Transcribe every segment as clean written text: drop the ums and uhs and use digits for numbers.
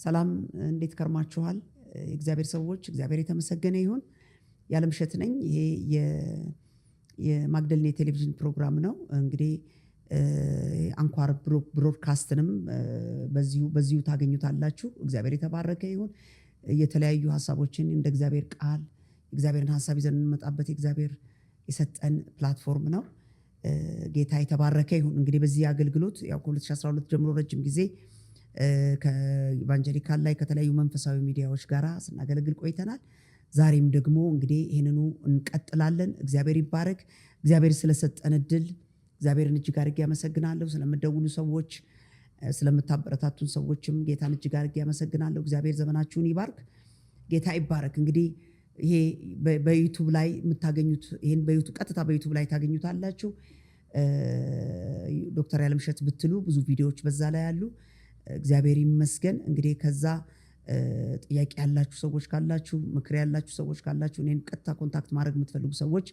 ሰላም እንዴት ከርማችኋል? እግዚአብሔር ሰዎች እግዚአብሔር የተመሰገነ ይሁን። ያለምሸት ነኝ። ይሄ የማግደልኔ ቴሌቪዥን ፕሮግራም ነው። እንግዲህ አንኳር ብሮድካስትንም በዚሁ ታገኙታላችሁ። እግዚአብሔር የተባረከ ይሁን። የተለያዩ ሐሳቦችን እንደ እግዚአብሔር ቃል እግዚአብሔርን ሐሳብ ይዘን እንመጣበት እግዚአብሔር የሰጠን ፕላትፎርም ነው። ጌታ የተባረከ ይሁን። እንግዲህ በዚህ አገልግሎት ያው ከ2012 ጀምሮ ረጅም ጊዜ ከኢቫንጀሊካል ላይ ከተለያዩ መንፈሳዊ ሚዲያዎች ጋር ስናገለግል ቆይተናል። ዛሬም ደግሞ እንግዲህ ይሄንኑ እንቀጥላለን። እግዚአብሔር ይባረክ። እግዚአብሔር ስለሰጠን እድል እግዚአብሔርን እጅግ አድርጌ ያመሰግናለሁ። ስለምትደውሉ ሰዎች፣ ስለምታበረታቱን ሰዎችም ጌታን እጅግ አድርጌ ያመሰግናለሁ። እግዚአብሔር ዘመናችሁን ይባርክ። ጌታ ይባረክ። እንግዲህ ይሄ በዩቲዩብ ላይ የምታገኙት ይሄን ቀጥታ በዩቲዩብ ላይ ታገኙታላችሁ። ዶክተር ያለምሸት ብትሉ ብዙ ቪዲዮዎች በዛ ላይ አሉ። እግዚአብሔር ይመስገን። እንግዲህ ከዛ ጥያቄ ያላችሁ ሰዎች ካላችሁ፣ ምክር ያላችሁ ሰዎች ካላችሁ፣ እኔን ቀጥታ ኮንታክት ማድረግ የምትፈልጉ ሰዎች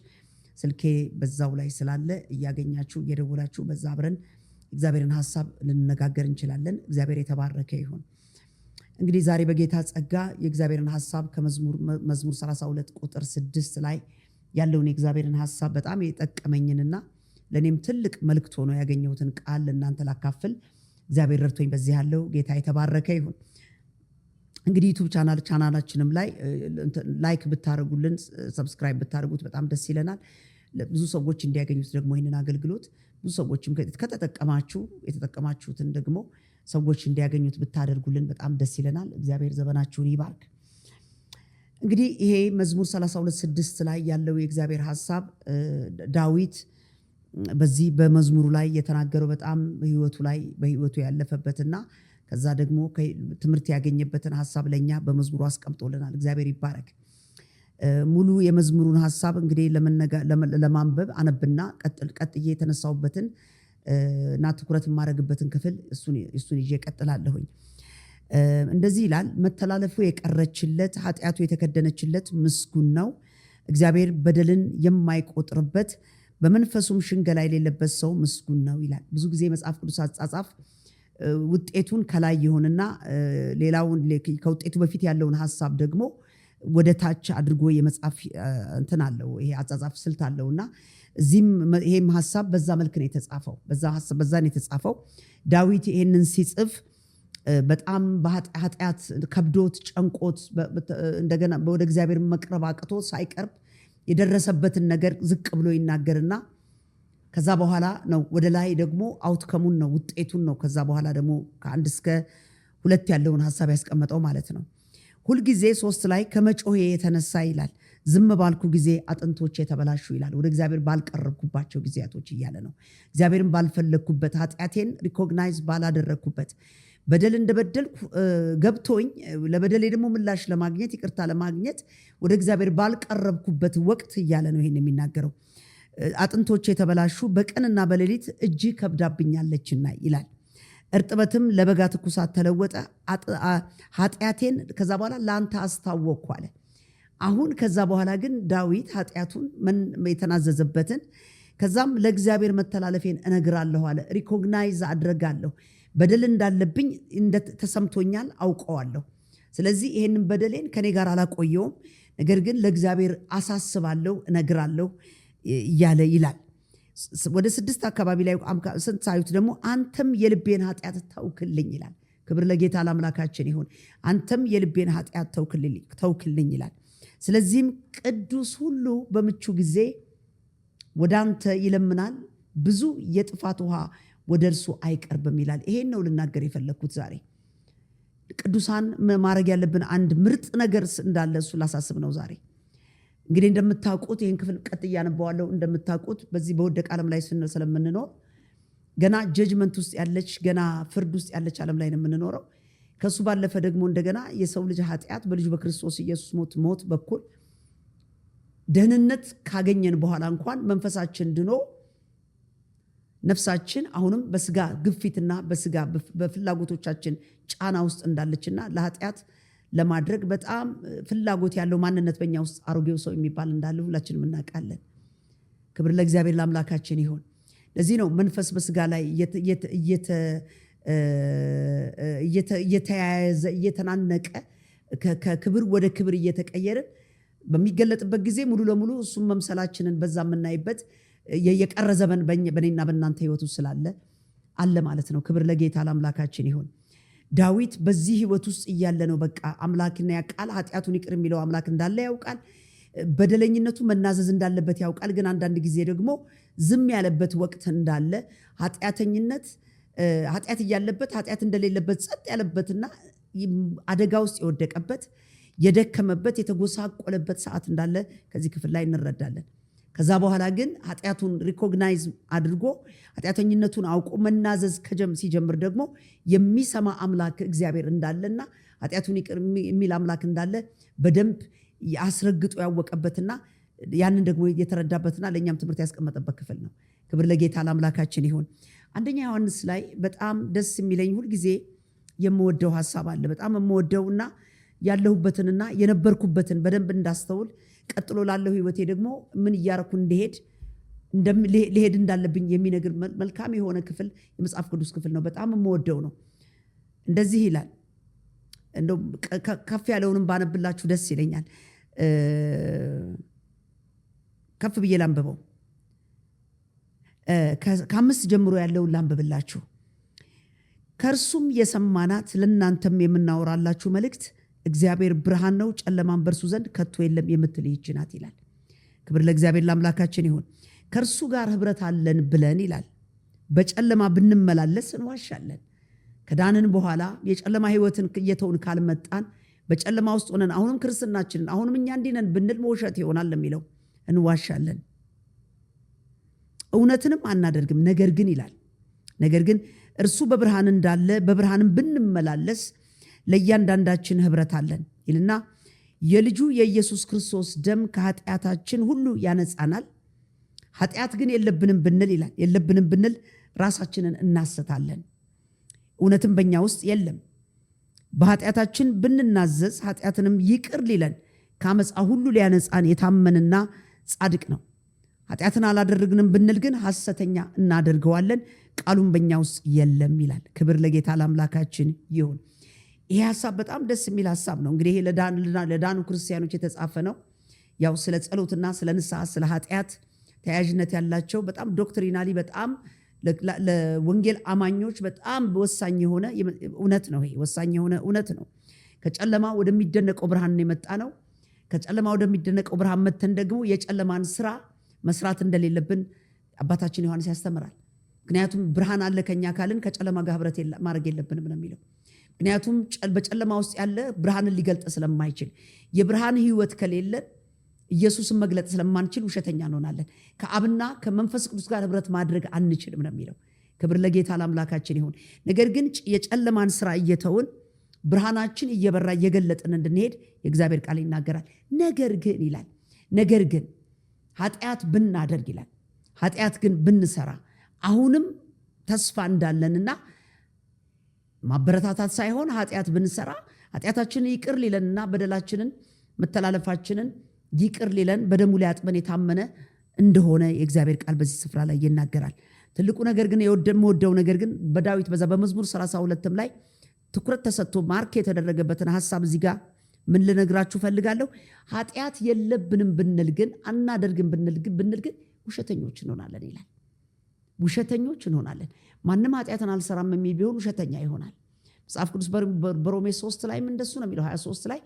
ስልኬ በዛው ላይ ስላለ እያገኛችሁ እየደወላችሁ በዛ አብረን እግዚአብሔርን ሐሳብ ልንነጋገር እንችላለን። እግዚአብሔር የተባረከ ይሁን። እንግዲህ ዛሬ በጌታ ጸጋ የእግዚአብሔርን ሐሳብ ከመዝሙር 32 ቁጥር 6 ላይ ያለውን የእግዚአብሔርን ሐሳብ በጣም የጠቀመኝንና ለኔም ትልቅ መልእክት ሆኖ ያገኘሁትን ቃል ለእናንተ ላካፍል እግዚአብሔር ረድቶኝ በዚህ ያለው ጌታ የተባረከ ይሁን። እንግዲህ ዩቲዩብ ቻናላችንም ላይ ላይክ ብታደርጉልን፣ ሰብስክራይብ ብታደርጉት በጣም ደስ ይለናል። ብዙ ሰዎች እንዲያገኙት ደግሞ ይህንን አገልግሎት ብዙ ሰዎችም ከተጠቀማችሁ የተጠቀማችሁትን ደግሞ ሰዎች እንዲያገኙት ብታደርጉልን በጣም ደስ ይለናል። እግዚአብሔር ዘመናችሁን ይባርክ። እንግዲህ ይሄ መዝሙር 32:6 ላይ ያለው የእግዚአብሔር ሐሳብ ዳዊት በዚህ በመዝሙሩ ላይ የተናገረው በጣም በህይወቱ ያለፈበትና ከዛ ደግሞ ትምህርት ያገኘበትን ሐሳብ ለኛ በመዝሙሩ አስቀምጦልናል። እግዚአብሔር ይባረክ። ሙሉ የመዝሙሩን ሐሳብ እንግዲህ ለማንበብ አነብና ቀጥዬ የተነሳውበትን እና ትኩረት የማደርግበትን ክፍል እሱን ይዤ ቀጥላለሁኝ። እንደዚህ ይላል። መተላለፉ የቀረችለት ኃጢአቱ የተከደነችለት ምስጉን ነው። እግዚአብሔር በደልን የማይቆጥርበት በመንፈሱም ሽንገላ የሌለበት ሰው ምስጉን ነው ይላል። ብዙ ጊዜ መጽሐፍ ቅዱስ አጻጻፍ ውጤቱን ከላይ ይሆንና ሌላውን ከውጤቱ በፊት ያለውን ሐሳብ ደግሞ ወደ ታች አድርጎ የመጽሐፍ እንትን አለው። ይሄ አጻጻፍ ስልት አለውና ይሄም ሐሳብ በዛ መልክ ነው የተጻፈው። በዛ ነው የተጻፈው። ዳዊት ይሄንን ሲጽፍ በጣም በኃጢአት ከብዶት ጨንቆት እንደገና ወደ እግዚአብሔር መቅረብ አቅቶ ሳይቀርብ የደረሰበትን ነገር ዝቅ ብሎ ይናገርና ከዛ በኋላ ነው ወደ ላይ ደግሞ አውትከሙን ነው ውጤቱን ነው ከዛ በኋላ ደግሞ ከ1 እስከ 2 ያለውን ሐሳብ ያስቀመጠው ማለት ነው። ሁልጊዜ 3 ላይ ከመጮሄ የተነሳ ይላል ዝም ባልኩ ጊዜ አጥንቶቼ የተበላሹ ይላል። ወደ እግዚአብሔር ባልቀረብኩባቸው ጊዜያቶች እያለ ነው። እግዚአብሔርን ባልፈለግኩበት፣ ኃጢአቴን ሪኮግናይዝ ባላደረግኩበት፣ በደል እንደበደልኩ ገብቶኝ ለበደሌ ደግሞ ምላሽ ለማግኘት ይቅርታ ለማግኘት ወደ እግዚአብሔር ባልቀረብኩበት ወቅት እያለ ነው ይሄን የሚናገረው። አጥንቶቼ የተበላሹ በቀንና በሌሊት እጅ ከብዳብኛለችና ይላል። እርጥበትም ለበጋ ትኩሳት ተለወጠ። ኃጢአቴን ከዛ በኋላ ለአንተ አስታወቅኩ አለ። አሁን ከዛ በኋላ ግን ዳዊት ኃጢአቱን የተናዘዘበትን ከዛም ለእግዚአብሔር መተላለፌን እነግራለሁ አለ። ሪኮግናይዝ አድርጋለሁ። በደል እንዳለብኝ ተሰምቶኛል፣ አውቀዋለሁ። ስለዚህ ይሄንን በደሌን ከኔ ጋር አላቆየውም፣ ነገር ግን ለእግዚአብሔር አሳስባለሁ፣ እነግራለሁ እያለ ይላል። ወደ 6 አካባቢ ላይ ስንታዩት ደግሞ አንተም የልቤን ኃጢአት ተውክልኝ ይላል። ክብር ለጌታ ለአምላካችን ይሁን። አንተም የልቤን ኃጢአት ተውክልኝ ይላል። ስለዚህም ቅዱስ ሁሉ በምቹ ጊዜ ወደ አንተ ይለምናል፣ ብዙ የጥፋት ውሃ ወደ እርሱ አይቀርብም ይላል። ይሄን ነው ልናገር የፈለግኩት ዛሬ። ቅዱሳን ማድረግ ያለብን አንድ ምርጥ ነገር እንዳለ እሱ ላሳስብ ነው ዛሬ። እንግዲህ እንደምታውቁት ይህን ክፍል ቀጥ እያነባዋለሁ። እንደምታውቁት በዚህ በወደቀ ዓለም ላይ ስለምንኖር ገና ጀጅመንት ውስጥ ያለች ገና ፍርድ ውስጥ ያለች ዓለም ላይ ነው የምንኖረው። ከሱ ባለፈ ደግሞ እንደገና የሰው ልጅ ኃጢአት በልጁ በክርስቶስ ኢየሱስ ሞት በኩል ደህንነት ካገኘን በኋላ እንኳን መንፈሳችን ድኖ ነፍሳችን አሁንም በስጋ ግፊትና በስጋ በፍላጎቶቻችን ጫና ውስጥ እንዳለችና ለኃጢአት ለማድረግ በጣም ፍላጎት ያለው ማንነት በእኛ ውስጥ አሮጌው ሰው የሚባል እንዳለ ሁላችንም እናውቃለን። ክብር ለእግዚአብሔር ለአምላካችን ይሁን። ለዚህ ነው መንፈስ በስጋ ላይ እየተያያዘ እየተናነቀ ከክብር ወደ ክብር እየተቀየረ በሚገለጥበት ጊዜ ሙሉ ለሙሉ እሱም መምሰላችንን በዛ የምናይበት የቀረ ዘመን በእኔና በእናንተ ህይወት ውስጥ ስላለ አለ ማለት ነው። ክብር ለጌታ ለአምላካችን ይሁን። ዳዊት በዚህ ህይወት ውስጥ እያለ ነው በቃ አምላክና ያውቃል፣ ኃጢአቱን ይቅር የሚለው አምላክ እንዳለ ያውቃል፣ በደለኝነቱ መናዘዝ እንዳለበት ያውቃል። ግን አንዳንድ ጊዜ ደግሞ ዝም ያለበት ወቅት እንዳለ ኃጢአት እያለበት ኃጢአት እንደሌለበት ጸጥ ያለበትና አደጋ ውስጥ የወደቀበት የደከመበት የተጎሳቆለበት ሰዓት እንዳለ ከዚህ ክፍል ላይ እንረዳለን። ከዛ በኋላ ግን ኃጢአቱን ሪኮግናይዝ አድርጎ ኃጢአተኝነቱን አውቆ መናዘዝ ሲጀምር ደግሞ የሚሰማ አምላክ እግዚአብሔር እንዳለና ኃጢአቱን ይቅር የሚል አምላክ እንዳለ በደንብ አስረግጦ ያወቀበትና ያንን ደግሞ የተረዳበትና ለእኛም ትምህርት ያስቀመጠበት ክፍል ነው። ክብር ለጌታ ለአምላካችን ይሁን። አንደኛ ዮሐንስ ላይ በጣም ደስ የሚለኝ ሁልጊዜ የምወደው ሀሳብ አለ። በጣም የምወደውና ያለሁበትንና የነበርኩበትን በደንብ እንዳስተውል ቀጥሎ ላለው ህይወቴ ደግሞ ምን እያረኩ ልሄድ እንዳለብኝ የሚነግር መልካም የሆነ ክፍል የመጽሐፍ ቅዱስ ክፍል ነው። በጣም የምወደው ነው። እንደዚህ ይላል። እንደው ከፍ ያለውንም ባነብላችሁ ደስ ይለኛል። ከፍ ብዬ ላንብበው። ከ5 ጀምሮ ያለውን ላንብብላችሁ። ከእርሱም የሰማናት ለእናንተም የምናወራላችሁ መልእክት እግዚአብሔር ብርሃን ነው፣ ጨለማን በእርሱ ዘንድ ከቶ የለም የምትል ይህች ናት ይላል። ክብር ለእግዚአብሔር ለአምላካችን ይሁን። ከእርሱ ጋር ህብረት አለን ብለን ይላል በጨለማ ብንመላለስ እንዋሻለን። ከዳንን በኋላ የጨለማ ህይወትን እየተውን ካልመጣን በጨለማ ውስጥ ሆነን አሁንም ክርስትናችንን አሁንም እኛ እንዲነን ብንል መውሸት ይሆናል የሚለው እንዋሻለን፣ እውነትንም አናደርግም። ነገር ግን ይላል እርሱ በብርሃን እንዳለ በብርሃንም ብንመላለስ ለእያንዳንዳችን ህብረት አለን ይልና የልጁ የኢየሱስ ክርስቶስ ደም ከኃጢአታችን ሁሉ ያነጻናል። ኃጢአት ግን የለብንም ብንል ራሳችንን እናሰታለን፣ እውነትም በእኛ ውስጥ የለም። በኃጢአታችን ብንናዘዝ ኃጢአትንም ይቅር ሊለን ከአመፃ ሁሉ ሊያነጻን የታመንና ጻድቅ ነው። ኃጢአትን አላደረግንም ብንል ግን ሐሰተኛ እናደርገዋለን፣ ቃሉም በእኛ ውስጥ የለም ይላል። ክብር ለጌታ ለአምላካችን ይሁን። ይሄ ሐሳብ በጣም ደስ የሚል ሐሳብ ነው። እንግዲህ ይሄ ለዳኑ ክርስቲያኖች የተጻፈ ነው። ያው ስለ ጸሎትና ስለ ንስሐ ስለ ኃጢአት ተያያዥነት ያላቸው በጣም ዶክትሪናሊ በጣም ለወንጌል አማኞች በጣም ወሳኝ የሆነ እውነት ነው። ይሄ ወሳኝ የሆነ እውነት ነው። ከጨለማ ወደሚደነቀው ብርሃን የመጣ ነው። ከጨለማ ወደሚደነቀው ብርሃን መተን ደግሞ የጨለማን ስራ መስራት እንደሌለብን አባታችን ዮሐንስ ያስተምራል። ምክንያቱም ብርሃን አለ ከኛ ካልን ከጨለማ ጋር ህብረት ማድረግ የለብንም ነው የሚለው። ምክንያቱም በጨለማ ውስጥ ያለ ብርሃንን ሊገልጥ ስለማይችል የብርሃን ህይወት ከሌለን ኢየሱስን መግለጥ ስለማንችል ውሸተኛ እንሆናለን። ከአብና ከመንፈስ ቅዱስ ጋር ህብረት ማድረግ አንችልም ነው የሚለው። ክብር ለጌታ ለአምላካችን ይሁን። ነገር ግን የጨለማን ስራ እየተውን ብርሃናችን እየበራ እየገለጥን እንድንሄድ የእግዚአብሔር ቃል ይናገራል። ነገር ግን ኃጢአት ብናደርግ ይላል፣ ኃጢአት ግን ብንሰራ አሁንም ተስፋ እንዳለንና ማበረታታት ሳይሆን ኃጢአት ብንሰራ ኃጢአታችንን ይቅር ሊለንና በደላችንን መተላለፋችንን ይቅር ሊለን በደሙ ሊያጥበን የታመነ እንደሆነ የእግዚአብሔር ቃል በዚህ ስፍራ ላይ ይናገራል። ትልቁ ነገር ግን የምወደው ነገር ግን በዳዊት በዛ በመዝሙር 32 ላይ ትኩረት ተሰጥቶ ማርክ የተደረገበትን ሐሳብ እዚህ ጋር ምን ልነግራችሁ ፈልጋለሁ። ኃጢአት የለብንም ብንል ግን አናደርግም ብንል ግን ውሸተኞች እንሆናለን ይላል። ውሸተኞች እንሆናለን። ማንም ኃጢአትን አልሰራም የሚል ቢሆን ውሸተኛ ይሆናል። መጽሐፍ ቅዱስ በሮሜ 3 ላይ እንደሱ ነው የሚለው 23 ላይ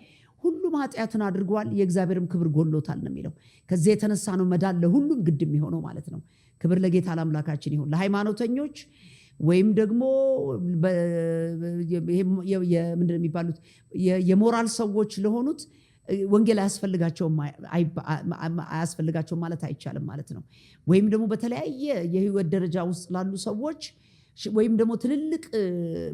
ሁሉም ኃጢአትን አድርገዋል የእግዚአብሔርም ክብር ጎሎታል ነው የሚለው። ከዚህ የተነሳ ነው መዳን ለሁሉም ግድ የሚሆነው ማለት ነው። ክብር ለጌታ ለአምላካችን ይሁን። ለሃይማኖተኞች ወይም ደግሞ ምንድን የሚባሉት የሞራል ሰዎች ለሆኑት ወንጌል አያስፈልጋቸውም ማለት አይቻልም ማለት ነው። ወይም ደግሞ በተለያየ የህይወት ደረጃ ውስጥ ላሉ ሰዎች ወይም ደግሞ ትልልቅ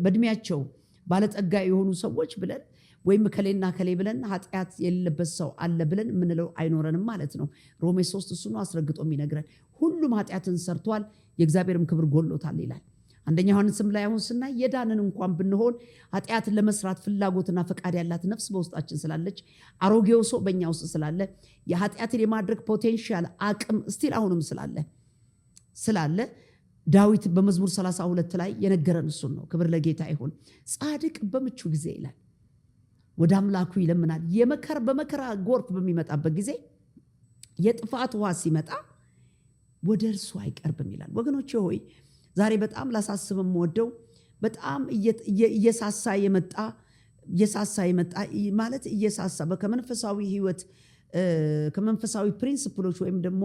በእድሜያቸው ባለጠጋ የሆኑ ሰዎች ብለን ወይም ከሌና ከሌ ብለን ኃጢአት የሌለበት ሰው አለ ብለን የምንለው አይኖረንም ማለት ነው። ሮሜ 3 እሱ ነው አስረግጦ የሚነግረን። ሁሉም ኃጢአትን ሰርቷል የእግዚአብሔርም ክብር ጎሎታል ይላል። አንደኛ ዮሐንስም ላይ አሁን ስናይ የዳንን እንኳን ብንሆን ኃጢአትን ለመስራት ፍላጎትና ፈቃድ ያላት ነፍስ በውስጣችን ስላለች አሮጌው ሰው በእኛ ውስጥ ስላለ የኃጢአትን የማድረግ ፖቴንሻል አቅም ስቲል አሁንም ስላለ ዳዊት በመዝሙር 32 ላይ የነገረን እሱን ነው። ክብር ለጌታ ይሁን። ጻድቅ በምቹ ጊዜ ይላል ወደ አምላኩ ይለምናል። በመከራ ጎርፍ በሚመጣበት ጊዜ የጥፋት ውሃ ሲመጣ ወደ እርሱ አይቀርብም ይላል። ወገኖቼ ሆይ ዛሬ በጣም ላሳስብም ወደው በጣም እየሳሳ የመጣ ማለት እየሳሳ ከመንፈሳዊ ህይወት ከመንፈሳዊ ፕሪንሲፕሎች ወይም ደግሞ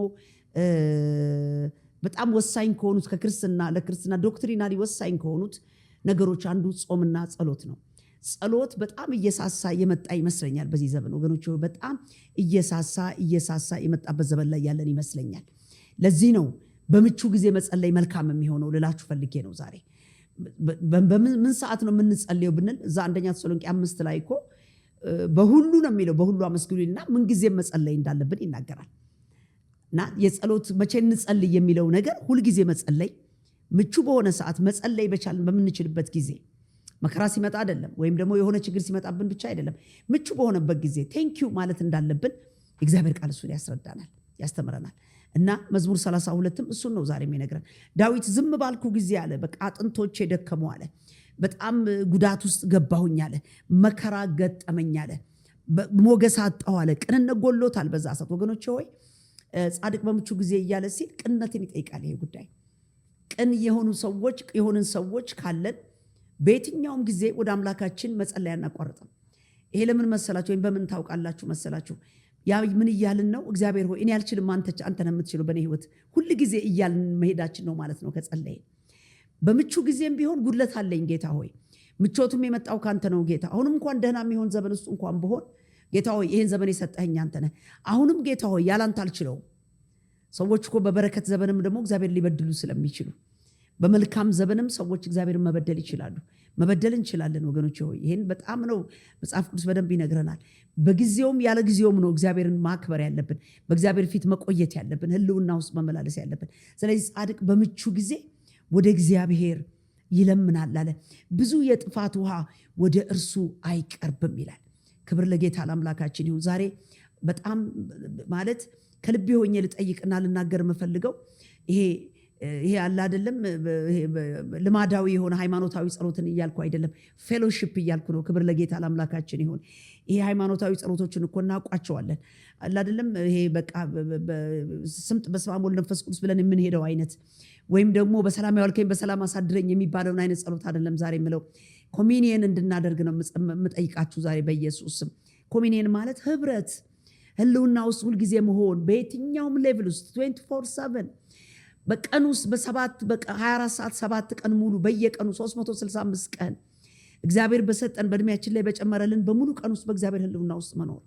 በጣም ወሳኝ ከሆኑት ለክርስትና ዶክትሪናሊ ወሳኝ ከሆኑት ነገሮች አንዱ ጾምና ጸሎት ነው። ጸሎት በጣም እየሳሳ የመጣ ይመስለኛል በዚህ ዘመን ወገኖች። በጣም እየሳሳ የመጣበት ዘመን ላይ ያለን ይመስለኛል። ለዚህ ነው በምቹ ጊዜ መጸለይ መልካም የሚሆነው ልላችሁ ፈልጌ ነው ዛሬ። በምን ሰዓት ነው የምንጸልየው ብንል እዛ አንደኛ ተሰሎንቄ 5 ላይ እኮ በሁሉ ነው የሚለው፣ በሁሉ አመስግኑና ምን ጊዜ መጸለይ እንዳለብን ይናገራል። እና የጸሎት መቼ እንጸልይ የሚለው ነገር ሁልጊዜ መጸለይ፣ ምቹ በሆነ ሰዓት መጸለይ በቻልን በምንችልበት ጊዜ፣ መከራ ሲመጣ አይደለም ወይም ደግሞ የሆነ ችግር ሲመጣብን ብቻ አይደለም፣ ምቹ በሆነበት ጊዜ ቴንኪዩ ማለት እንዳለብን እግዚአብሔር ቃል እሱን ያስረዳናል፣ ያስተምረናል። እና መዝሙር 32ም እሱን ነው ዛሬ የሚነግረን። ዳዊት ዝም ባልኩ ጊዜ አለ በቃ አጥንቶቼ ደከሙ አለ፣ በጣም ጉዳት ውስጥ ገባሁኝ አለ፣ መከራ ገጠመኝ አለ፣ ሞገስ አጣሁ አለ፣ ቅንነት ጎሎታል በዛ ሰዓት። ወገኖቼ ሆይ ጻድቅ በምቹ ጊዜ እያለ ሲል ቅንነትን ይጠይቃል። ይሄ ጉዳይ ቅን የሆንን ሰዎች ካለን በየትኛውም ጊዜ ወደ አምላካችን መጸለይ አናቋርጥም። ይሄ ለምን መሰላችሁ? ወይም በምን ታውቃላችሁ መሰላችሁ? ያ ምን እያልን ነው? እግዚአብሔር ሆይ እኔ አልችልም፣ አንተ ነህ የምትችለው በእኔ ህይወት፣ ሁል ጊዜ እያልን መሄዳችን ነው ማለት ነው። ከጸለይን በምቹ ጊዜም ቢሆን ጉድለት አለኝ ጌታ ሆይ፣ ምቾቱም የመጣው ካንተ ነው ጌታ። አሁንም እንኳን ደህና የሚሆን ዘመን ውስጥ እንኳን ብሆን ጌታ ሆይ ይሄን ዘመን የሰጠኸኝ አንተ ነህ። አሁንም ጌታ ሆይ ያላንተ አልችለውም። ሰዎች እኮ በበረከት ዘመንም ደግሞ እግዚአብሔር ሊበድሉ ስለሚችሉ በመልካም ዘመንም ሰዎች እግዚአብሔርን መበደል ይችላሉ። መበደል እንችላለን ወገኖች ሆይ፣ ይሄን በጣም ነው መጽሐፍ ቅዱስ በደንብ ይነግረናል። በጊዜውም ያለ ጊዜውም ነው እግዚአብሔርን ማክበር ያለብን፣ በእግዚአብሔር ፊት መቆየት ያለብን፣ ህልውና ውስጥ መመላለስ ያለብን። ስለዚህ ጻድቅ በምቹ ጊዜ ወደ እግዚአብሔር ይለምናል አለ። ብዙ የጥፋት ውሃ ወደ እርሱ አይቀርብም ይላል። ክብር ለጌታ ለአምላካችን ይሁን። ዛሬ በጣም ማለት ከልቤ ሆኜ ልጠይቅና ልናገር የምፈልገው ይሄ አለ አይደለም፣ ልማዳዊ የሆነ ሃይማኖታዊ ጸሎትን እያልኩ አይደለም፣ ፌሎሺፕ እያልኩ ነው። ክብር ለጌታ ለአምላካችን ይሁን። ይሄ ሃይማኖታዊ ጸሎቶችን እኮ እናውቋቸዋለን አለ አይደለም። ይሄ በቃ ስምጥ በስመ አብ ወወልድ ወመንፈስ ቅዱስ ብለን የምንሄደው አይነት ወይም ደግሞ በሰላም ያዋልከኝ በሰላም አሳድረኝ የሚባለውን አይነት ጸሎት አይደለም ዛሬ የምለው። ኮሚኒየን እንድናደርግ ነው የምጠይቃችሁ ዛሬ በኢየሱስ ስም። ኮሚኒየን ማለት ህብረት፣ ህልውና ውስጥ ሁልጊዜ መሆን፣ በየትኛውም ሌቭል ውስጥ 24/7 በቀን ውስጥ በ24 ሰዓት 7 ቀን ሙሉ በየቀኑ 365 ቀን እግዚአብሔር በሰጠን በእድሜያችን ላይ በጨመረልን በሙሉ ቀን ውስጥ በእግዚአብሔር ህልውና ውስጥ መኖር።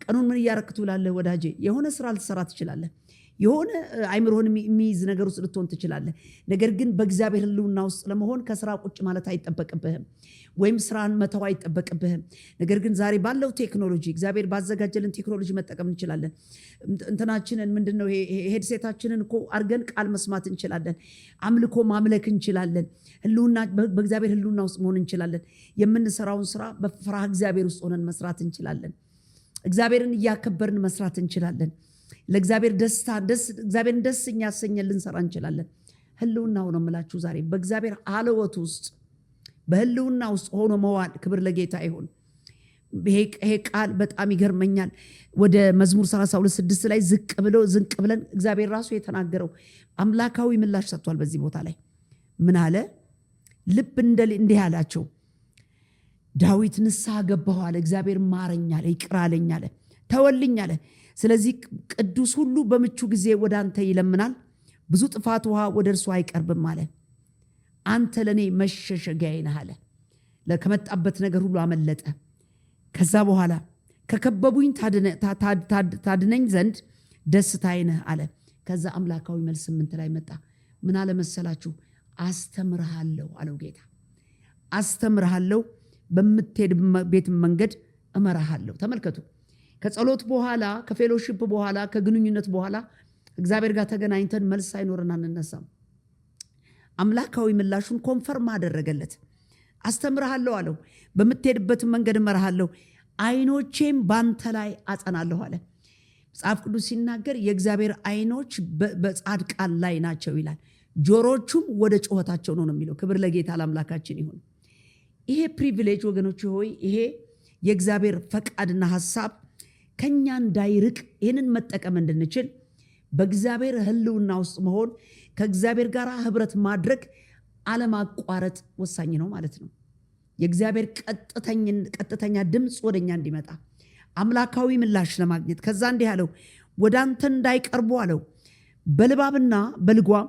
ቀኑን ምን እያረክ ትውላለህ ወዳጄ? የሆነ ስራ ልትሰራ ትችላለህ። የሆነ አይምሮህን የሚይዝ ነገር ውስጥ ልትሆን ትችላለህ። ነገር ግን በእግዚአብሔር ህልውና ውስጥ ለመሆን ከስራ ቁጭ ማለት አይጠበቅብህም፣ ወይም ስራን መተው አይጠበቅብህም። ነገር ግን ዛሬ ባለው ቴክኖሎጂ እግዚአብሔር ባዘጋጀልን ቴክኖሎጂ መጠቀም እንችላለን። እንትናችንን ምንድነው ሄድሴታችንን እኮ አርገን ቃል መስማት እንችላለን። አምልኮ ማምለክ እንችላለን። በእግዚአብሔር ህልውና ውስጥ መሆን እንችላለን። የምንሰራውን ስራ በፍርሃተ እግዚአብሔር ውስጥ ሆነን መስራት እንችላለን። እግዚአብሔርን እያከበርን መስራት እንችላለን። ለእግዚአብሔር እግዚአብሔርን ደስ ያሰኘን ልንሰራ እንችላለን። ህልውናው ነው የምላችሁ ዛሬ በእግዚአብሔር አለወት ውስጥ በህልውና ውስጥ ሆኖ መዋል። ክብር ለጌታ ይሁን። ይሄ ቃል በጣም ይገርመኛል። ወደ መዝሙር 32:6 ላይ ዝቅ ብለን እግዚአብሔር ራሱ የተናገረው አምላካዊ ምላሽ ሰጥቷል። በዚህ ቦታ ላይ ምን አለ? ልብ እንዲህ አላቸው፣ ዳዊት ንስሐ ገባሁ አለ፣ እግዚአብሔር ማረኝ አለ፣ ይቅር አለኝ አለ፣ ተወልኝ አለ። ስለዚህ ቅዱስ ሁሉ በምቹ ጊዜ ወደ አንተ ይለምናል፣ ብዙ ጥፋት ውሃ ወደ እርሱ አይቀርብም አለ። አንተ ለእኔ መሸሸጊያዬ ነህ አለ። ከመጣበት ነገር ሁሉ አመለጠ። ከዛ በኋላ ከከበቡኝ ታድነኝ ዘንድ ደስታዬ ነህ አለ። ከዛ አምላካዊ መልስ 8 ላይ መጣ። ምን አለ መሰላችሁ? አስተምርሃለሁ አለው ጌታ። አስተምርሃለሁ፣ በምትሄድበት መንገድ እመራሃለሁ። ተመልከቱ፣ ከጸሎት በኋላ ከፌሎሺፕ በኋላ ከግንኙነት በኋላ እግዚአብሔር ጋር ተገናኝተን መልስ ሳይኖረን አንነሳም። አምላካዊ ምላሹን ኮንፈርም አደረገለት። አስተምርሃለሁ አለው፣ በምትሄድበት መንገድ እመራሃለሁ፣ አይኖቼም ባንተ ላይ አጸናለሁ አለ። መጽሐፍ ቅዱስ ሲናገር የእግዚአብሔር አይኖች በጻድቃን ላይ ናቸው ይላል። ጆሮቹም ወደ ጩኸታቸው ነው የሚለው። ክብር ለጌታ ለአምላካችን ይሁን። ይሄ ፕሪቪሌጅ ወገኖች ሆይ ይሄ የእግዚአብሔር ፈቃድና ሐሳብ ከኛ እንዳይርቅ ይህንን መጠቀም እንድንችል በእግዚአብሔር ሕልውና ውስጥ መሆን ከእግዚአብሔር ጋር ህብረት ማድረግ አለማቋረጥ ወሳኝ ነው ማለት ነው። የእግዚአብሔር ቀጥተኛ ድምፅ ወደኛ እንዲመጣ አምላካዊ ምላሽ ለማግኘት ከዛ እንዲህ አለው ወደ አንተ እንዳይቀርቡ አለው በልባብና በልጓም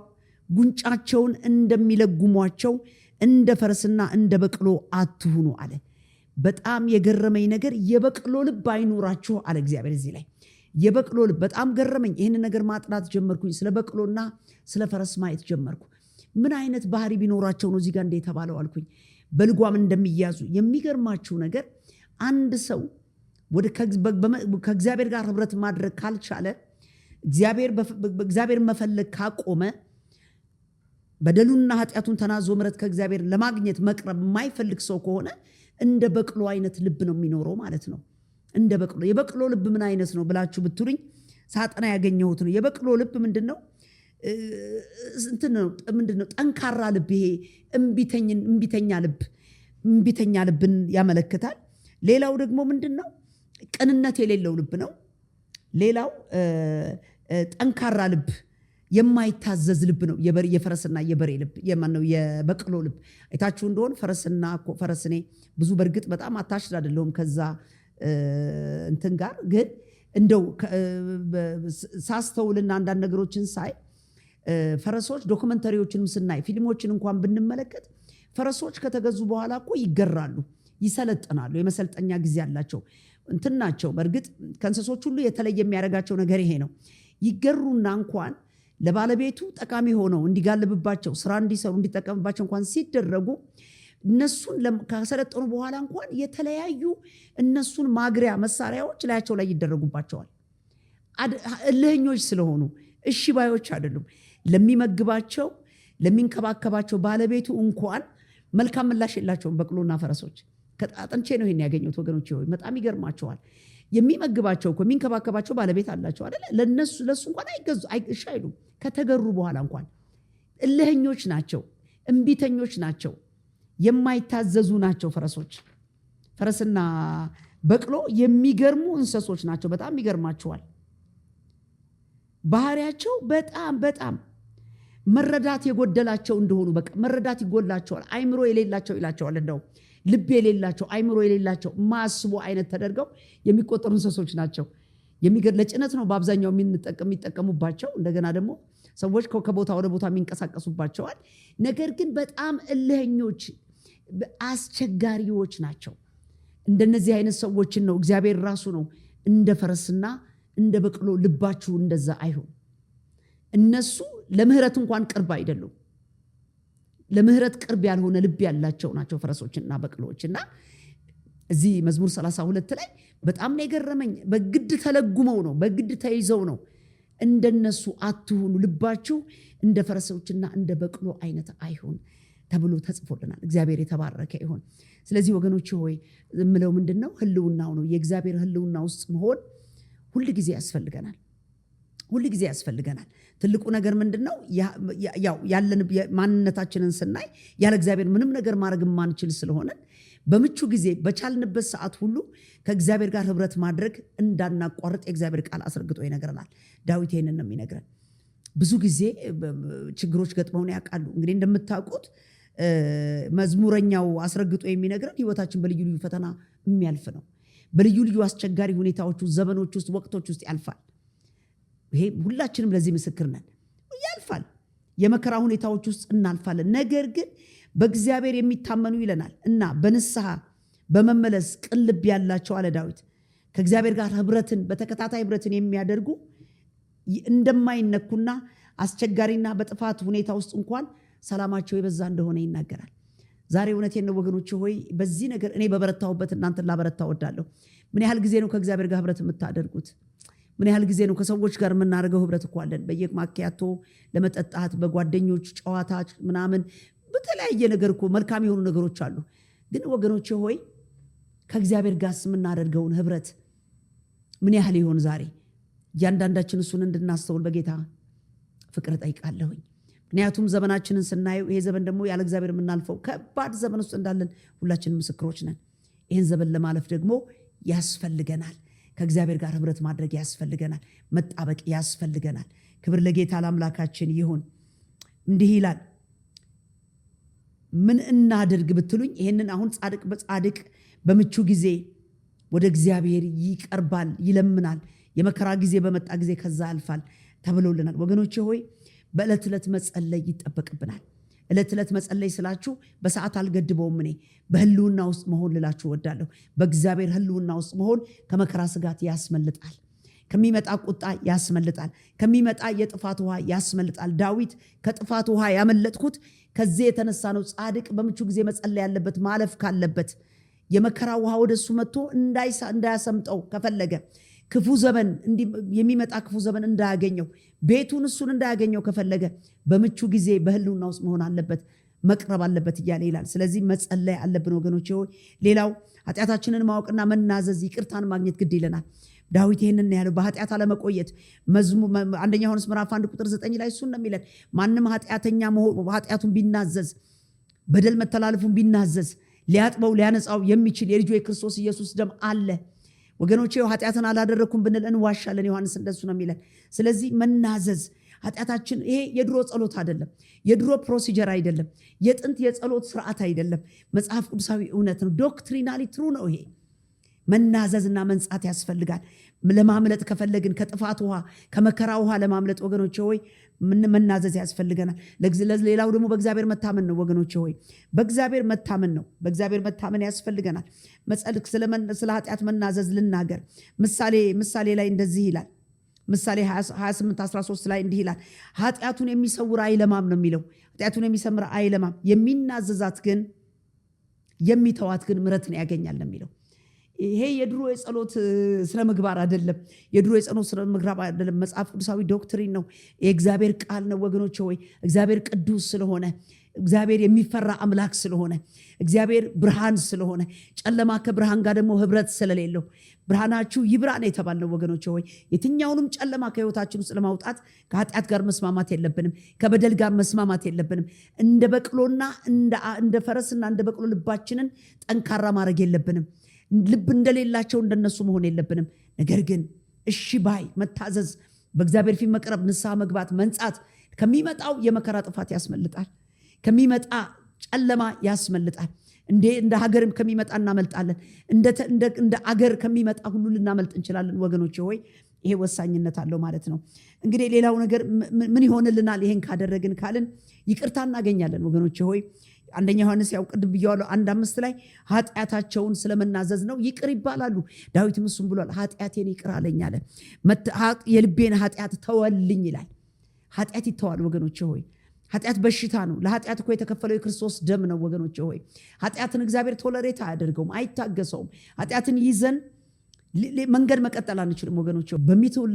ጉንጫቸውን እንደሚለጉሟቸው እንደ ፈረስና እንደ በቅሎ አትሁኑ አለ። በጣም የገረመኝ ነገር የበቅሎ ልብ አይኑራችሁ አለ እግዚአብሔር። እዚህ ላይ የበቅሎ ልብ በጣም ገረመኝ። ይህን ነገር ማጥናት ጀመርኩኝ። ስለ በቅሎና ስለ ፈረስ ማየት ጀመርኩ። ምን አይነት ባህሪ ቢኖራቸው ነው እዚህ ጋር እንደተባለው አልኩኝ። በልጓም እንደሚያዙ። የሚገርማችሁ ነገር አንድ ሰው ከእግዚአብሔር ጋር ህብረት ማድረግ ካልቻለ እግዚአብሔር መፈለግ ካቆመ በደሉንና ኃጢአቱን ተናዞ ምሕረት ከእግዚአብሔር ለማግኘት መቅረብ የማይፈልግ ሰው ከሆነ እንደ በቅሎ አይነት ልብ ነው የሚኖረው ማለት ነው። እንደ በቅሎ። የበቅሎ ልብ ምን አይነት ነው ብላችሁ ብትሉኝ ሳጠና ያገኘሁት ነው። የበቅሎ ልብ ምንድነው? ምንድነው? ጠንካራ ልብ። ይሄ እምቢተኛ ልብን ያመለክታል። ሌላው ደግሞ ምንድነው? ቅንነት የሌለው ልብ ነው። ሌላው ጠንካራ ልብ፣ የማይታዘዝ ልብ ነው። የፈረስና የበሬ ልብ የማነው? የበቅሎ ልብ። አይታችሁ እንደሆነ ፈረስኔ ብዙ በእርግጥ በጣም አታሽድ አይደለሁም ከዛ እንትን ጋር ግን እንደው ሳስተውልና አንዳንድ ነገሮችን ሳይ ፈረሶች ዶክመንተሪዎችንም ስናይ ፊልሞችን እንኳን ብንመለከት ፈረሶች ከተገዙ በኋላ እኮ ይገራሉ፣ ይሰለጥናሉ። የመሰልጠኛ ጊዜ ያላቸው እንትን ናቸው። በእርግጥ ከእንስሶች ሁሉ የተለየ የሚያደርጋቸው ነገር ይሄ ነው። ይገሩና እንኳን ለባለቤቱ ጠቃሚ ሆነው እንዲጋልብባቸው ስራ እንዲሰሩ እንዲጠቀምባቸው እንኳን ሲደረጉ እነሱን ከሰለጠኑ በኋላ እንኳን የተለያዩ እነሱን ማግሪያ መሳሪያዎች ላያቸው ላይ ይደረጉባቸዋል። እልህኞች ስለሆኑ እሺ ባዮች አይደሉም። ለሚመግባቸው ለሚንከባከባቸው ባለቤቱ እንኳን መልካም ምላሽ የላቸውም በቅሎና ፈረሶች። ከጣጥንቼ ነው ይሄን ያገኘሁት ወገኖቼ ሆይ በጣም ይገርማቸዋል። የሚመግባቸው እኮ የሚንከባከባቸው ባለቤት አላቸው አይደለ? ለሱ እንኳን እሺ አይሉም። ከተገሩ በኋላ እንኳን እልህኞች ናቸው፣ እምቢተኞች ናቸው፣ የማይታዘዙ ናቸው ፈረሶች። ፈረስና በቅሎ የሚገርሙ እንስሶች ናቸው። በጣም ይገርማቸዋል ባህሪያቸው። በጣም መረዳት የጎደላቸው እንደሆኑ በቃ መረዳት ይጎላቸዋል። አይምሮ የሌላቸው ይላቸዋል። እንደው ልብ የሌላቸው አይምሮ የሌላቸው ማስቦ አይነት ተደርገው የሚቆጠሩ እንስሶች ናቸው። ለጭነት ነው በአብዛኛው የሚጠቀሙባቸው። እንደገና ደግሞ ሰዎች ከቦታ ወደ ቦታ የሚንቀሳቀሱባቸዋል። ነገር ግን በጣም እልህኞች፣ አስቸጋሪዎች ናቸው። እንደነዚህ አይነት ሰዎችን ነው እግዚአብሔር ራሱ ነው እንደ ፈረስና እንደ በቅሎ ልባችሁ እንደዛ አይሁን። እነሱ ለምህረት እንኳን ቅርብ አይደሉም። ለምህረት ቅርብ ያልሆነ ልብ ያላቸው ናቸው ፈረሶችና በቅሎችና እዚህ መዝሙር 32 ላይ በጣም ነው የገረመኝ። በግድ ተለጉመው ነው፣ በግድ ተይዘው ነው። እንደነሱ አትሁኑ፣ ልባችሁ እንደ ፈረሶችና እንደ በቅሎ አይነት አይሁን ተብሎ ተጽፎልናል። እግዚአብሔር የተባረከ ይሁን። ስለዚህ ወገኖች ሆይ የምለው ምንድነው? ህልውናው ነው። የእግዚአብሔር ህልውና ውስጥ መሆን ሁል ጊዜ ያስፈልገናል። ትልቁ ነገር ምንድነው? ያው ያለን ማንነታችንን ስናይ ያለ እግዚአብሔር ምንም ነገር ማድረግ ማንችል ስለሆነ በምቹ ጊዜ በቻልንበት ሰዓት ሁሉ ከእግዚአብሔር ጋር ህብረት ማድረግ እንዳናቋርጥ የእግዚአብሔር ቃል አስረግጦ ይነግረናል። ዳዊት ይሄንን ነው የሚነግረን። ብዙ ጊዜ ችግሮች ገጥመውን ያውቃሉ። እንግዲህ እንደምታውቁት መዝሙረኛው አስረግጦ የሚነግረን ህይወታችን በልዩ ልዩ ፈተና የሚያልፍ ነው። በልዩ ልዩ አስቸጋሪ ሁኔታዎች ውስጥ፣ ዘመኖች ውስጥ፣ ወቅቶች ውስጥ ያልፋል። ይሄ ሁላችንም ለዚህ ምስክር ነን። ያልፋል። የመከራ ሁኔታዎች ውስጥ እናልፋለን። ነገር ግን በእግዚአብሔር የሚታመኑ ይለናል እና በንስሐ በመመለስ ቅን ልብ ያላቸው አለ ዳዊት ከእግዚአብሔር ጋር በተከታታይ ህብረትን የሚያደርጉ እንደማይነኩና አስቸጋሪና በጥፋት ሁኔታ ውስጥ እንኳን ሰላማቸው የበዛ እንደሆነ ይናገራል። ዛሬ እውነቴን ነው ወገኖች ሆይ በዚህ ነገር እኔ በበረታሁበት እናንተን ላበረታ እወዳለሁ። ምን ያህል ጊዜ ነው ከእግዚአብሔር ጋር ህብረት የምታደርጉት? ምን ያህል ጊዜ ነው ከሰዎች ጋር የምናደርገው ህብረት? እኮ አለን በየማኪያቶ ለመጠጣት፣ በጓደኞች ጨዋታ ምናምን በተለያየ ነገር እኮ መልካም የሆኑ ነገሮች አሉ። ግን ወገኖች ሆይ ከእግዚአብሔር ጋር የምናደርገውን ህብረት ምን ያህል ይሆን? ዛሬ እያንዳንዳችን እሱን እንድናስተውል በጌታ ፍቅር ጠይቃለሁኝ። ምክንያቱም ዘመናችንን ስናየው ይሄ ዘመን ደግሞ ያለ እግዚአብሔር የምናልፈው ከባድ ዘመን ውስጥ እንዳለን ሁላችንም ምስክሮች ነን። ይህን ዘመን ለማለፍ ደግሞ ያስፈልገናል። ከእግዚአብሔር ጋር ህብረት ማድረግ ያስፈልገናል። መጣበቅ ያስፈልገናል። ክብር ለጌታ ለአምላካችን ይሁን። እንዲህ ይላል፣ ምን እናድርግ ብትሉኝ ይህንን አሁን ጻድቅ በምቹ ጊዜ ወደ እግዚአብሔር ይቀርባል፣ ይለምናል፣ የመከራ ጊዜ በመጣ ጊዜ ከዛ ያልፋል ተብሎልናል። ወገኖቼ ሆይ በዕለት ዕለት መጸለይ ይጠበቅብናል። ዕለት ዕለት መጸለይ ስላችሁ በሰዓት አልገድበውም። እኔ በህልውና ውስጥ መሆን ልላችሁ ወዳለሁ። በእግዚአብሔር ህልውና ውስጥ መሆን ከመከራ ስጋት ያስመልጣል፣ ከሚመጣ ቁጣ ያስመልጣል፣ ከሚመጣ የጥፋት ውሃ ያስመልጣል። ዳዊት ከጥፋት ውሃ ያመለጥኩት ከዚህ የተነሳ ነው። ጻድቅ በምቹ ጊዜ መጸለይ ያለበት ማለፍ ካለበት የመከራ ውሃ ወደሱ መጥቶ እንዳያሰምጠው ከፈለገ ክፉ ዘመን የሚመጣ ክፉ ዘመን እንዳያገኘው ቤቱን እሱን እንዳያገኘው ከፈለገ በምቹ ጊዜ በህልውና ውስጥ መሆን አለበት፣ መቅረብ አለበት እያለ ይላል። ስለዚህ መጸለይ አለብን ወገኖች ሆይ። ሌላው ኃጢአታችንን ማወቅና መናዘዝ፣ ይቅርታን ማግኘት ግድ ይለናል። ዳዊት ይህንን ያለው በኃጢአት አለመቆየት አንደኛ ዮሐንስ ምዕራፍ 1 ቁጥር 9 ላይ እሱን ነው የሚለን። ማንም ኃጢአተኛ ኃጢአቱን ቢናዘዝ በደል መተላለፉን ቢናዘዝ ሊያጥበው ሊያነጻው የሚችል የልጁ የክርስቶስ ኢየሱስ ደም አለ። ወገኖቼ ኃጢአትን አላደረኩም ብንል እንዋሻለን። ዮሐንስ እንደሱ ነው የሚለን። ስለዚህ መናዘዝ ኃጢአታችን ይሄ የድሮ ጸሎት አይደለም፣ የድሮ ፕሮሲጀር አይደለም፣ የጥንት የጸሎት ስርዓት አይደለም። መጽሐፍ ቅዱሳዊ እውነት ነው። ዶክትሪናሊ ትሩ ነው። ይሄ መናዘዝና መንጻት ያስፈልጋል። ለማምለጥ ከፈለግን ከጥፋት ውሃ ከመከራ ውሃ ለማምለጥ ወገኖቼ ሆይ መናዘዝ ያስፈልገናል። ሌላው ደግሞ በእግዚአብሔር መታመን ነው ወገኖቼ ሆይ፣ በእግዚአብሔር መታመን ነው። በእግዚአብሔር መታመን ያስፈልገናል። መጸልክ ስለ ኃጢአት መናዘዝ ልናገር። ምሳሌ ላይ እንደዚህ ይላል። ምሳሌ 28:13 ላይ እንዲህ ይላል፣ ኃጢአቱን የሚሰውር አይለማም ነው የሚለው። ኃጢአቱን የሚሰምር አይለማም፣ የሚናዘዛት ግን የሚተዋት ግን ምሕረትን ያገኛል ነው የሚለው። ይሄ የድሮ የጸሎት ስነ ምግባር አይደለም። የድሮ የጸሎት ስነ ምግባር አይደለም። መጽሐፍ ቅዱሳዊ ዶክትሪን ነው። የእግዚአብሔር ቃል ነው ወገኖች ሆይ። እግዚአብሔር ቅዱስ ስለሆነ፣ እግዚአብሔር የሚፈራ አምላክ ስለሆነ፣ እግዚአብሔር ብርሃን ስለሆነ፣ ጨለማ ከብርሃን ጋር ደግሞ ህብረት ስለሌለው ብርሃናችሁ ይብራ ነው የተባልነው ወገኖች ሆይ። የትኛውንም ጨለማ ከህይወታችን ውስጥ ለማውጣት ከኃጢአት ጋር መስማማት የለብንም። ከበደል ጋር መስማማት የለብንም። እንደ በቅሎና እንደ ፈረስና እንደ በቅሎ ልባችንን ጠንካራ ማድረግ የለብንም። ልብ እንደሌላቸው እንደነሱ መሆን የለብንም። ነገር ግን እሺ ባይ መታዘዝ፣ በእግዚአብሔር ፊት መቅረብ፣ ንስሐ መግባት፣ መንጻት ከሚመጣው የመከራ ጥፋት ያስመልጣል። ከሚመጣ ጨለማ ያስመልጣል። እንደ ሀገርም ከሚመጣ እናመልጣለን። እንደ አገር ከሚመጣ ሁሉ ልናመልጥ እንችላለን ወገኖች ሆይ። ይሄ ወሳኝነት አለው ማለት ነው። እንግዲህ ሌላው ነገር ምን ይሆንልናል? ይሄን ካደረግን ካልን ይቅርታ እናገኛለን ወገኖች ሆይ። አንደኛ ዮሐንስ ያው ቅድም ብያለሁ 1:5 ላይ ኃጢአታቸውን ስለመናዘዝ ነው ይቅር ይባላሉ። ዳዊትም እሱም ብሏል፣ ኃጢአቴን ይቅር አለኝ አለ። የልቤን ኃጢአት ተወልኝ ይላል። ኃጢአት ይተዋል ወገኖች ሆይ። ኃጢአት በሽታ ነው። ለኃጢአት እኮ የተከፈለው የክርስቶስ ደም ነው ወገኖች ሆይ። ኃጢአትን እግዚአብሔር ቶለሬት አያደርገውም፣ አይታገሰውም። ኃጢአትን ይዘን መንገድ መቀጠል አንችልም ወገኖች።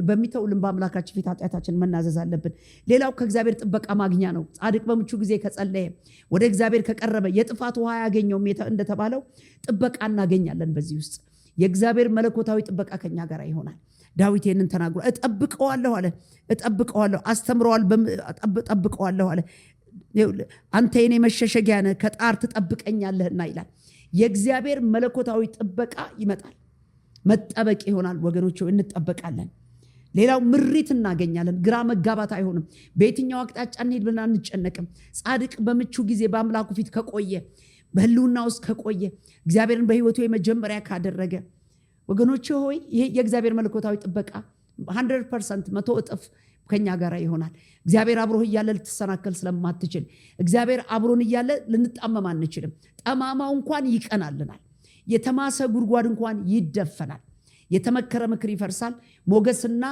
በሚተውልን በአምላካችን ፊት ኃጢአታችን መናዘዝ አለብን። ሌላው ከእግዚአብሔር ጥበቃ ማግኛ ነው። ጻድቅ በምቹ ጊዜ ከጸለየ ወደ እግዚአብሔር ከቀረበ የጥፋት ውሃ ያገኘውም እንደተባለው ጥበቃ እናገኛለን። በዚህ ውስጥ የእግዚአብሔር መለኮታዊ ጥበቃ ከኛ ጋር ይሆናል። ዳዊት ይህንን ተናግሮ እጠብቀዋለሁ አለ። እጠብቀዋለሁ፣ አስተምረዋል፣ እጠብቀዋለሁ አለ። አንተ የኔ መሸሸጊያ ነህ፣ ከጣር ትጠብቀኛለህና ይላል። የእግዚአብሔር መለኮታዊ ጥበቃ ይመጣል። መጠበቅ ይሆናል ወገኖች፣ እንጠበቃለን። ሌላው ምሪት እናገኛለን። ግራ መጋባት አይሆንም። በየትኛው አቅጣጫ እንሄድ ብለን አንጨነቅም። ጻድቅ በምቹ ጊዜ በአምላኩ ፊት ከቆየ፣ በህልውና ውስጥ ከቆየ፣ እግዚአብሔርን በህይወቱ የመጀመሪያ ካደረገ ወገኖች ሆይ ይሄ የእግዚአብሔር መለኮታዊ ጥበቃ 100% 100 እጥፍ ከኛ ጋር ይሆናል። እግዚአብሔር አብሮህ እያለ ልትሰናከል ስለማትችል፣ እግዚአብሔር አብሮን እያለ ልንጣመም አንችልም። ጠማማው እንኳን ይቀናልናል። የተማሰ ጉድጓድ እንኳን ይደፈናል። የተመከረ ምክር ይፈርሳል። ሞገስና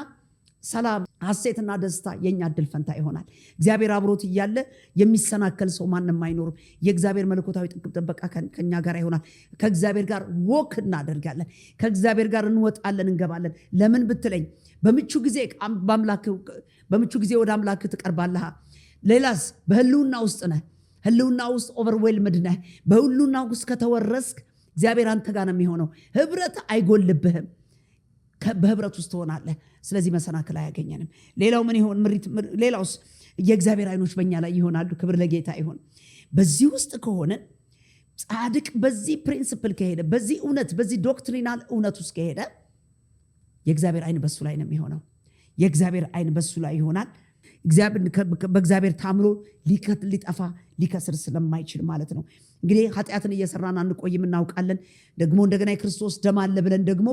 ሰላም፣ ሐሴትና ደስታ የኛ እድል ፈንታ ይሆናል። እግዚአብሔር አብሮት እያለ የሚሰናከል ሰው ማንም አይኖርም። የእግዚአብሔር መለኮታዊ ጥበቃ ከኛ ጋር ይሆናል። ከእግዚአብሔር ጋር ወክ እናደርጋለን። ከእግዚአብሔር ጋር እንወጣለን፣ እንገባለን። ለምን ብትለኝ በምቹ ጊዜ ወደ አምላክ ትቀርባለህ። ሌላስ በህልውና ውስጥ ነህ። ህልውና ውስጥ ኦቨርዌልምድ ነህ። በህልውና ውስጥ ከተወረስክ እግዚአብሔር አንተ ጋር ነው የሚሆነው። ህብረት አይጎልብህም። በህብረት ውስጥ ትሆናለህ። ስለዚህ መሰናክል አያገኘንም። ሌላው ምን ይሆን? ሌላውስ የእግዚአብሔር አይኖች በእኛ ላይ ይሆናሉ። ክብር ለጌታ ይሆን። በዚህ ውስጥ ከሆነ ጻድቅ በዚህ ፕሪንሲፕል ከሄደ፣ በዚህ እውነት፣ በዚህ ዶክትሪናል እውነት ውስጥ ከሄደ የእግዚአብሔር አይን በሱ ላይ ነው የሚሆነው። የእግዚአብሔር አይን በሱ ላይ ይሆናል። በእግዚአብሔር ታምሮ ሊጠፋ ሊከስር ስለማይችል ማለት ነው። እንግዲህ ኃጢአትን እየሰራን አንቆይም እናውቃለን። ደግሞ እንደገና የክርስቶስ ደም አለ ብለን ደግሞ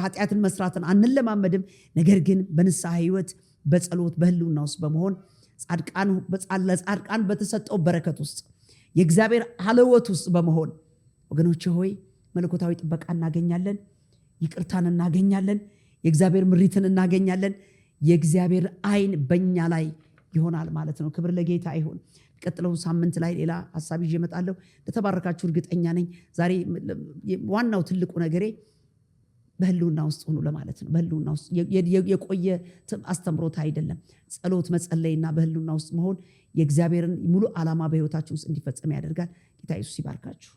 ኃጢአትን መስራትን አንለማመድም። ነገር ግን በንስሐ ህይወት፣ በጸሎት፣ በህልውና ውስጥ በመሆን ለጻድቃን በተሰጠው በረከት ውስጥ የእግዚአብሔር ሀለወት ውስጥ በመሆን ወገኖቼ ሆይ መለኮታዊ ጥበቃ እናገኛለን፣ ይቅርታን እናገኛለን፣ የእግዚአብሔር ምሪትን እናገኛለን። የእግዚአብሔር አይን በእኛ ላይ ይሆናል ማለት ነው። ክብር ለጌታ ይሁን። ቀጥለው ሳምንት ላይ ሌላ ሐሳብ ይዤ እመጣለሁ። ለተባረካችሁ እርግጠኛ ነኝ። ዛሬ ዋናው ትልቁ ነገሬ በህልውና ውስጥ ሆኑ ለማለት ነው። በህልውና ውስጥ የቆየ አስተምሮት አይደለም። ጸሎት መጸለይና በህልውና ውስጥ መሆን የእግዚአብሔርን ሙሉ ዓላማ በህይወታችሁ ውስጥ እንዲፈጸም ያደርጋል። ጌታ ኢየሱስ ይባርካችሁ።